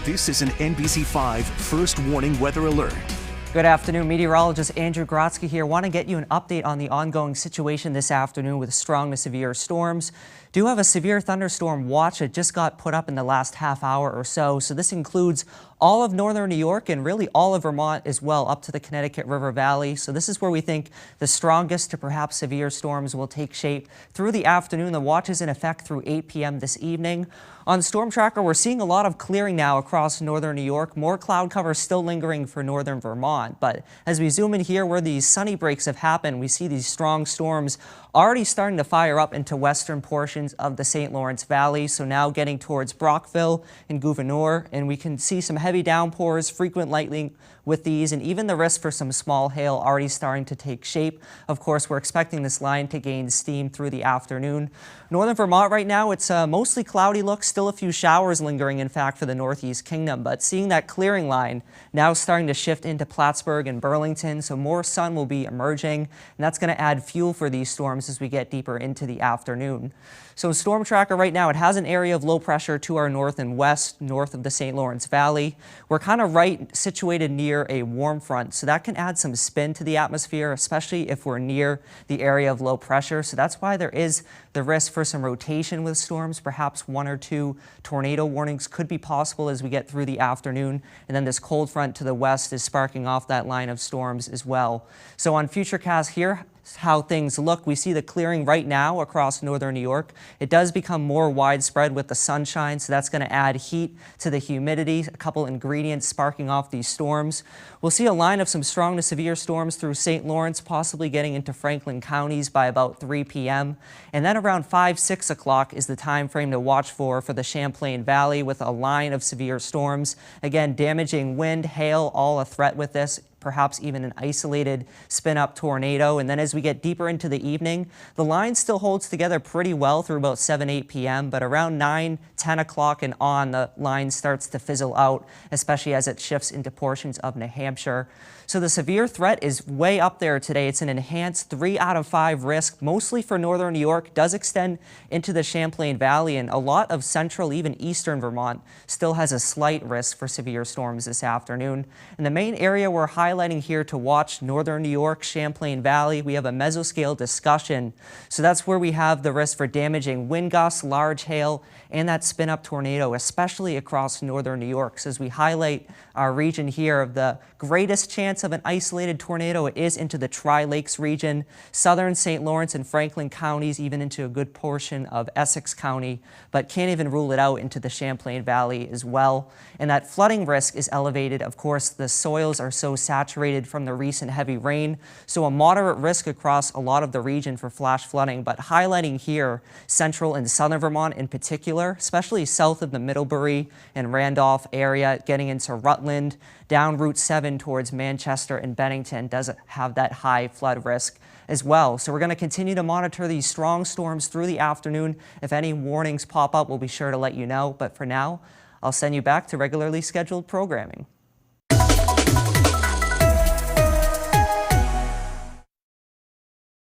This is an NBC5 First Warning Weather Alert. Good afternoon, meteorologist Andrew Grotsky here. Want to get you an update on the ongoing situation this afternoon with strong to severe storms. Do have a severe thunderstorm watch that just got put up in the last half hour or so. So this includes all of northern New York and really all of Vermont as well, up to the Connecticut River Valley. So this is where we think the strongest to perhaps severe storms will take shape through the afternoon. The watch is in effect through 8 p.m. this evening. On Storm Tracker, we're seeing a lot of clearing now across northern New York. More cloud cover still lingering for northern Vermont. But as we zoom in here where these sunny breaks have happened, we see these strong storms already starting to fire up into western portions of the St. Lawrence Valley. So now getting towards Brockville and Gouverneur, and we can see some heavy downpours, frequent lightning with these, and even the risk for some small hail already starting to take shape. Of course, we're expecting this line to gain steam through the afternoon. Northern Vermont right now, it's a mostly cloudy look, still a few showers lingering, in fact, for the Northeast Kingdom, but seeing that clearing line now starting to shift into Plattsburgh and Burlington, so more sun will be emerging, and that's going to add fuel for these storms as we get deeper into the afternoon. So Storm Tracker right now, it has an area of low pressure to our north and west, north of the St. Lawrence Valley. We're kind of right situated near a warm front, so that can add some spin to the atmosphere, especially if we're near the area of low pressure. So that's why there is the risk for some rotation with storms. Perhaps one or two tornado warnings could be possible as we get through the afternoon. And then this cold front to the west is sparking off that line of storms as well. So on Futurecast here, how things look. We see the clearing right now across northern New York. It does become more widespread with the sunshine, so that's going to add heat to the humidity, a couple ingredients sparking off these storms. We'll see a line of some strong to severe storms through St. Lawrence, possibly getting into Franklin counties by about 3 p.m. And then around 5, 6 o'clock is the time frame to watch for the Champlain Valley with a line of severe storms. Again, damaging wind, hail, all a threat with this, perhaps even an isolated spin-up tornado. And then as we get deeper into the evening, the line still holds together pretty well through about 7, 8 p.m., but around 9, 10 o'clock and on, the line starts to fizzle out, especially as it shifts into portions of New Hampshire. So the severe threat is way up there today. It's an enhanced 3 out of 5 risk, mostly for northern New York, does extend into the Champlain Valley, and a lot of central, even eastern Vermont still has a slight risk for severe storms this afternoon. And the main area we're highlighting here to watch, northern New York, Champlain Valley, we have a mesoscale discussion. So that's where we have the risk for damaging wind gusts, large hail, and that spin-up tornado, especially across northern New York. So as we highlight our region here of the greatest chance of an isolated tornado, it is into the Tri-Lakes region, southern St. Lawrence and Franklin counties, even into a good portion of Essex County, but can't even rule it out into the Champlain Valley as well. And that flooding risk is elevated. Of course, the soils are so saturated from the recent heavy rain, so a moderate risk across a lot of the region for flash flooding, but highlighting here central and southern Vermont in particular, especially south of the Middlebury and Randolph area, getting into Rutland, down Route 7 towards Manchester and Bennington does have that high flood risk as well. So we're going to continue to monitor these strong storms through the afternoon. If any warnings pop up, we'll be sure to let you know. But for now, I'll send you back to regularly scheduled programming.